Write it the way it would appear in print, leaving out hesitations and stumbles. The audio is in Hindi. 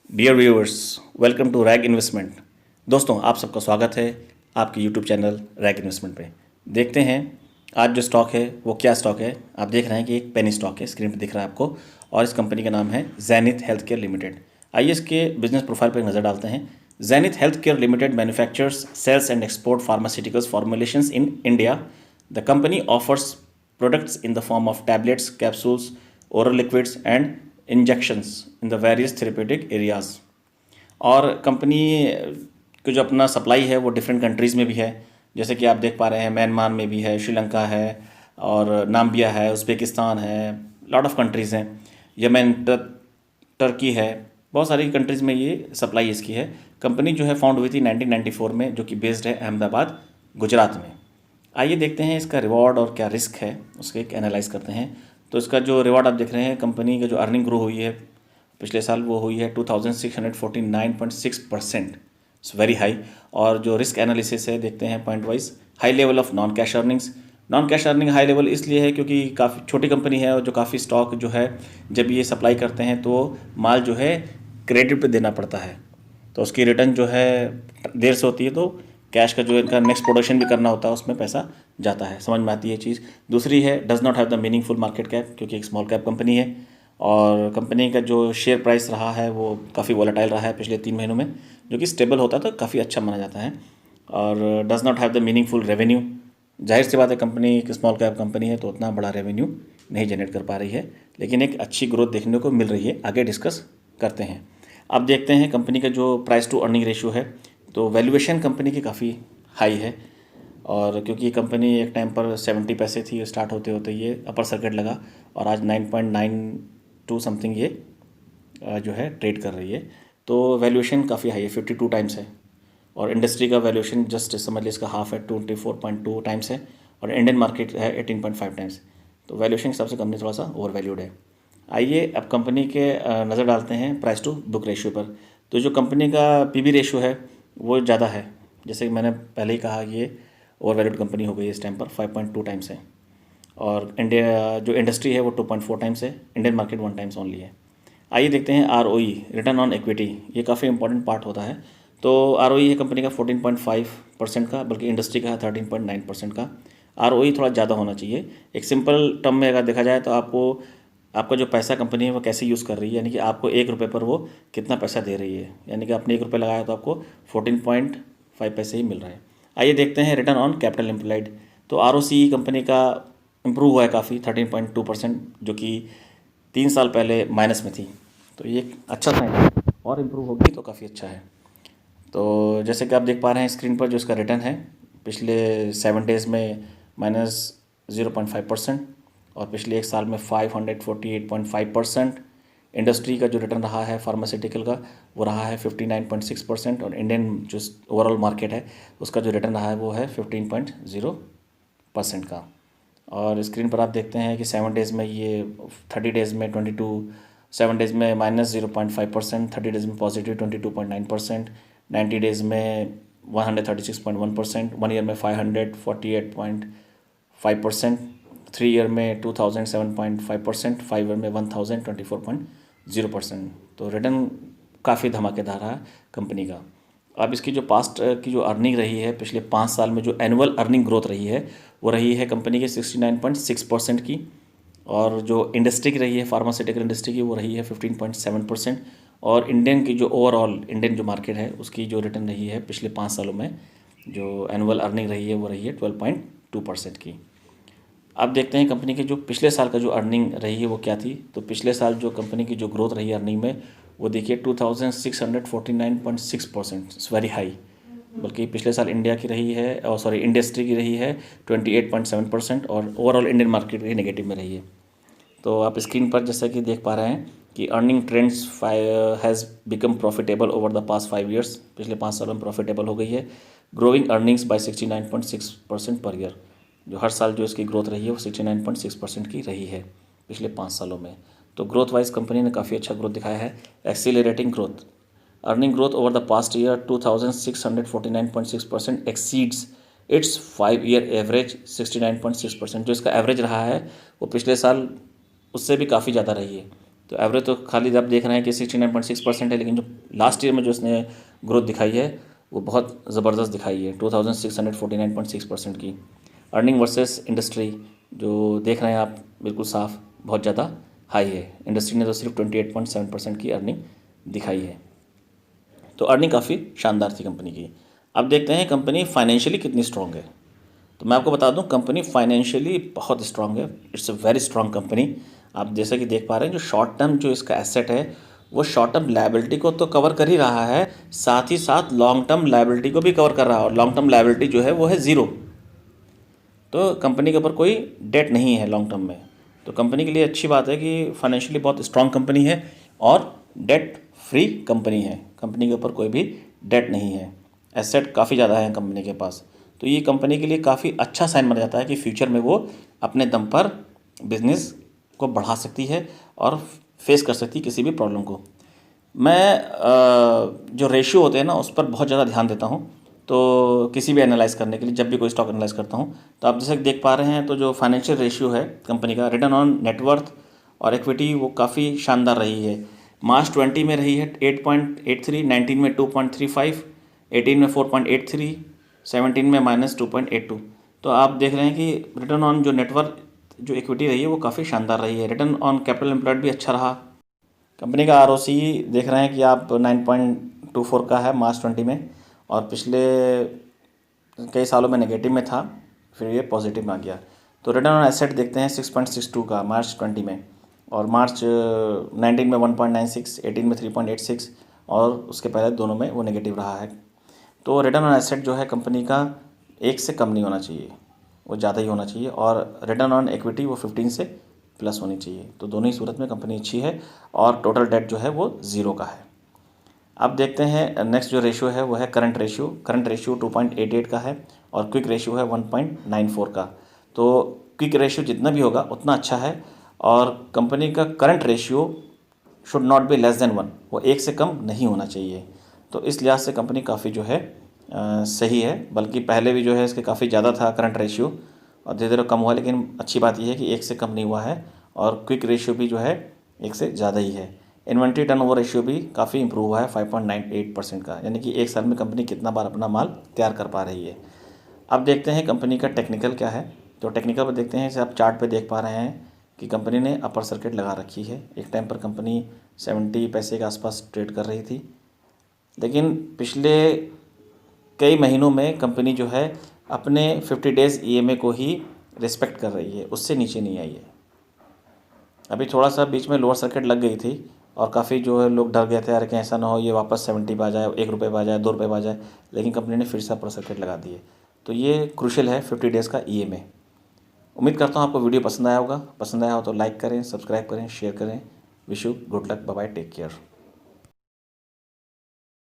Dear viewers, welcome to rag investment. दोस्तों, आप सबका स्वागत है आपके यूट्यूब चैनल रैग इन्वेस्टमेंट पे। देखते हैं आज जो स्टॉक है वो क्या स्टॉक है। आप देख रहे हैं कि एक पेनी स्टॉक है, स्क्रीन पे दिख रहा है आपको, और इस कंपनी का नाम है ज़ेनिथ हेल्थ केयर लिमिटेड। आइए इसके बिजनेस प्रोफाइल पर नज़र डालते हैं। Zenith health care limited manufactures, sales and export pharmaceuticals formulations in India. The company offers products in the form of tablets, capsules, oral liquids and injections in the various therapeutic areas। और कंपनी को जो अपना सप्लाई है वो डिफरेंट कंट्रीज़ में भी है, जैसे कि आप देख पा रहे हैं म्यांमार में भी है, श्रीलंका है, और नाम्बिया है, उज़्बेकिस्तान है, लॉट ऑफ कंट्रीज़ हैं, यमन, टर्की है, बहुत सारी कंट्रीज़ में ये सप्लाई इसकी है। कंपनी जो है फाउंड हुई थी 1994 में, जो कि बेस्ड है अहमदाबाद, गुजरात में। आइए देखते हैं इसका रिवॉर्ड और क्या रिस्क है, उसके एक एनालाइज करते हैं। तो इसका जो रिवॉर्ड आप देख रहे हैं, कंपनी का जो अर्निंग ग्रो हुई है पिछले साल वो हुई है 2649.6%, इट्स वेरी हाई। और जो रिस्क एनालिसिस है देखते हैं point wise. High level of non cash earnings. Non cash earning high level इसलिए है क्योंकि काफ़ी छोटी कंपनी है और जो काफ़ी स्टॉक जो है जब ये सप्लाई करते हैं तो माल जो है क्रेडिट पे देना पड़ता है, तो उसकी रिटर्न जो है देर से होती है, तो कैश का जो इनका नेक्स्ट प्रोडक्शन भी करना होता है उसमें पैसा जाता है। समझ में आती है चीज़। दूसरी है does not have the meaningful market cap, क्योंकि एक स्मॉल कैप कंपनी है, और कंपनी का जो शेयर प्राइस रहा है वो काफ़ी वोलेटाइल रहा है पिछले 3 महीनों में, जो कि स्टेबल होता तो काफ़ी अच्छा माना जाता है। और does not have the meaningful revenue. जाहिर सी बात है, कंपनी एक स्मॉल कैप कंपनी है तो उतना बड़ा रेवेन्यू नहीं जनरेट कर पा रही है, लेकिन एक अच्छी ग्रोथ देखने को मिल रही है। आगे डिस्कस करते हैं। अब देखते हैं कंपनी का जो प्राइस टू अर्निंग रेशियो है, तो वैल्यूएशन कंपनी की काफ़ी हाई है, और क्योंकि ये कंपनी एक टाइम पर 70 पैसे थी, स्टार्ट होते होते ये अपर सर्किट लगा और आज 9.92 समथिंग ये जो है ट्रेड कर रही है। तो वैल्यूएशन काफ़ी हाई है, 52 टाइम्स है, और इंडस्ट्री का वैल्यूएशन जस्ट समझ लीजिए इसका हाफ है, 24.2 टाइम्स है, और इंडियन मार्केट है 18.5 टाइम्स। तो वैल्यूएशन के हिसाब से कंपनी थोड़ा सा ओवर वैल्यूड है। आइए अब कंपनी के नज़र डालते हैं प्राइस टू बुक रेशियो पर। तो जो कंपनी का पीबी रेशियो है वो ज़्यादा है, जैसे कि मैंने पहले ही कहा, ये ओवर वैल्यूड कंपनी हो गई इस टाइम पर, 5.2 टाइम्स है, और इंडिया जो इंडस्ट्री है वो 2.4 टाइम्स है, इंडियन मार्केट 1 टाइम्स ओनली है। आइए देखते हैं आरओई, रिटर्न ऑन इक्विटी, ये काफ़ी इंपॉर्टेंट पार्ट होता है। तो आरओई है कंपनी का 14.5% का, बल्कि इंडस्ट्री का है 13.9% का। आरओई थोड़ा ज़्यादा होना चाहिए। एक सिंपल टर्म में अगर देखा जाए तो आपका जो पैसा कंपनी है वो कैसे यूज़ कर रही है, यानी कि आपको 1 रुपये पर वो कितना पैसा दे रही है, यानी कि आपने 1 रुपये लगाया तो आपको 14.5 पैसे ही मिल रहा है। आइए देखते हैं रिटर्न ऑन कैपिटल एम्प्लॉयड। तो आरओसी कंपनी का इम्प्रूव हुआ है काफ़ी, 13.2%, जो कि 3 साल पहले माइनस में थी, तो ये एक अच्छा साइन है, और इम्प्रूव होगी तो काफ़ी अच्छा है। तो जैसे कि आप देख पा रहे हैं स्क्रीन पर, जो इसका रिटर्न है पिछले 7 डेज़ में -0.5%, और पिछले 1 साल में 548.5%। इंडस्ट्री का जो रिटर्न रहा है फार्मास्यूटिकल का वो रहा है 59.6%, और इंडियन जो ओवरऑल मार्केट है उसका जो रिटर्न रहा है वो है 15.0% का। और स्क्रीन पर आप देखते हैं कि 7 डेज़ में ये 30 डेज़ में 7 डेज़ में -0.5%, 30 डेज़ में पॉजिटिव 22.9%, 90 डेज़ में 136.1%, 1 ईयर में 548.5%, 3 ईयर में 2007.5%, 5 ईयर में 1024.0%। तो रिटर्न काफ़ी धमाकेदार रहा कंपनी का। अब इसकी जो पास्ट की जो अर्निंग रही है पिछले 5 साल में, जो एनुअल अर्निंग ग्रोथ रही है वो रही है कंपनी की 69.6% की, और जो इंडस्ट्री की रही है फार्मास्यूटिकल इंडस्ट्री की वो रही है 15.7%, और इंडियन की जो ओवरऑल इंडियन जो मार्केट है उसकी जो रिटर्न रही है पिछले 5 सालों में, जो एनुअल अर्निंग रही है वो रही है 12.2% की। अब देखते हैं कंपनी के जो पिछले साल का जो अर्निंग रही है वो क्या थी। तो पिछले साल जो कंपनी की जो ग्रोथ रही है अर्निंग में वो देखिए 2649.6%, इट्स वेरी हाई। बल्कि पिछले साल इंडिया की रही है, और सॉरी इंडस्ट्री की रही है 28.7%, और ओवरऑल इंडियन मार्केट की नेगेटिव में रही है। तो आप स्क्रीन पर जैसा कि देख पा रहे हैं कि earning trends has become profitable over the past 5 years, पिछले 5 सालों में प्रॉफिटेबल हो गई है। Growing earnings bye 69.6% per year, जो हर साल जो इसकी ग्रोथ रही है वो 69.6% की रही है पिछले 5 सालों में। तो ग्रोथ वाइज कंपनी ने काफ़ी अच्छा ग्रोथ दिखाया है। Accelerating growth, earning growth over the past year 2649.6% exceeds its 5 year average 69.6%। जो इसका एवरेज रहा है वो पिछले साल उससे भी काफ़ी ज़्यादा रही है। तो एवरेज तो खाली आप देख रहे हैं कि 69.6% है, लेकिन जो लास्ट ईयर में जो इसने ग्रोथ दिखाई है वो बहुत ज़बरदस्त दिखाई है, 2649.6% की। अर्निंग वर्सेस इंडस्ट्री जो देख रहे हैं आप बिल्कुल साफ बहुत ज़्यादा हाई है। इंडस्ट्री ने तो सिर्फ 28.7% की अर्निंग दिखाई है। तो अर्निंग काफ़ी शानदार थी कंपनी की। अब देखते हैं कंपनी फाइनेंशियली कितनी स्ट्रांग है। तो मैं आपको बता दूं कंपनी फाइनेंशियली बहुत स्ट्रांग है। It's a very strong company. आप जैसा कि देख पा रहे हैं जो शॉर्ट टर्म जो इसका एसेट है वो शॉर्ट टर्म लायबिलिटी को तो कवर कर ही रहा है, साथ ही साथ लॉन्ग टर्म लायबिलिटी को भी कवर कर रहा है, और लॉन्ग टर्म लायबिलिटी जो है वो है ज़ीरो। तो कंपनी के ऊपर कोई डेट नहीं है लॉन्ग टर्म में। तो कंपनी के लिए अच्छी बात है कि फाइनेंशियली बहुत स्ट्रांग कंपनी है और डेट फ्री कंपनी है। कंपनी के ऊपर कोई भी डेट नहीं है, एसेट काफ़ी ज़्यादा है कंपनी के पास। तो ये कंपनी के लिए काफ़ी अच्छा साइन माना जाता है कि फ्यूचर में वो अपने दम पर बिजनेस को बढ़ा सकती है और फेस कर सकती है किसी भी प्रॉब्लम को। मैं जो रेशियो होते हैं ना उस पर बहुत ज़्यादा ध्यान देता हूँ। तो किसी भी एनालाइज करने के लिए जब भी कोई स्टॉक एनालाइज करता हूँ तो आप जैसे देख पा रहे हैं तो जो फाइनेंशियल रेशियो है कंपनी का, रिटर्न ऑन नेटवर्थ और इक्विटी वो काफ़ी शानदार रही है। मार्च 20 में रही है 8.83, 19 में 2.35, 18 में 4.83, 17 में -2.82। तो आप देख रहे हैं कि रिटर्न ऑन जो नेटवर्थ जो इक्विटी रही है वो काफ़ी शानदार रही है। रिटर्न ऑन कैपिटल एम्प्लॉयड भी अच्छा रहा। कंपनी का आरओसी देख रहे हैं कि आप 9.24 का है मार्च 20 में, और पिछले कई सालों में नेगेटिव में था, फिर ये पॉजिटिव में आ गया। तो रिटर्न ऑन एसेट देखते हैं 6.62 का मार्च 20 में, और मार्च 19 में 1.96, 18 में 3.86, और उसके पहले दोनों में वो नेगेटिव रहा है। तो रिटर्न ऑन एसेट जो है कंपनी का 1 से कम नहीं होना चाहिए, वो ज़्यादा ही होना चाहिए, और रिटर्न ऑन इक्विटी वो 15 से प्लस होनी चाहिए। तो दोनों ही सूरत में कंपनी अच्छी है, और टोटल डेट जो है वो ज़ीरो का है। अब देखते हैं नेक्स्ट जो रेशियो है वो है करंट रेशियो। करंट रेशियो 2.88 का है, और क्विक रेशियो है 1.94 का। तो क्विक रेशियो जितना भी होगा उतना अच्छा है, और कंपनी का current ratio should not be less than 1, वो 1 से कम नहीं होना चाहिए। तो इस लिहाज से कंपनी काफ़ी जो है सही है, बल्कि पहले भी जो है इसके काफ़ी ज़्यादा था करंट रेशियो, और धीरे धीरे कम हुआ, लेकिन अच्छी बात यह है कि 1 से कम नहीं हुआ है, और क्विक रेशियो भी जो है 1 से ज़्यादा ही है। इन्वेंट्री टर्नओवर रेशियो भी काफ़ी इंप्रूव हुआ है 5.98% का, यानी कि एक साल में कंपनी कितना बार अपना माल तैयार कर पा रही है। अब देखते हैं कंपनी का टेक्निकल क्या है। तो टेक्निकल पर देखते हैं, जैसे आप चार्ट पे देख पा रहे हैं कि कंपनी ने अपर सर्किट लगा रखी है। एक टाइम पर कंपनी 70 पैसे के आसपास ट्रेड कर रही थी, लेकिन पिछले कई महीनों में कंपनी जो है अपने 50 डेज़ ईएमए को ही रिस्पेक्ट कर रही है, उससे नीचे नहीं आई है। अभी थोड़ा सा बीच में लोअर सर्किट लग गई थी, और काफ़ी जो है लोग डर गए थे, यार कि ऐसा ना हो ये वापस 70 पे आ जाए, 1 रुपये पे आ जाए, 2 रुपये पे आ जाए, लेकिन कंपनी ने फिर से अपर सर्किट लगा दी है। तो ये क्रूशियल है 50 डेज़ का ईएमए। उम्मीद करता हूँ आपको वीडियो पसंद आया होगा। पसंद आया हो तो लाइक करें, सब्सक्राइब करें, शेयर करें। Wish you good luck, bye bye, take care.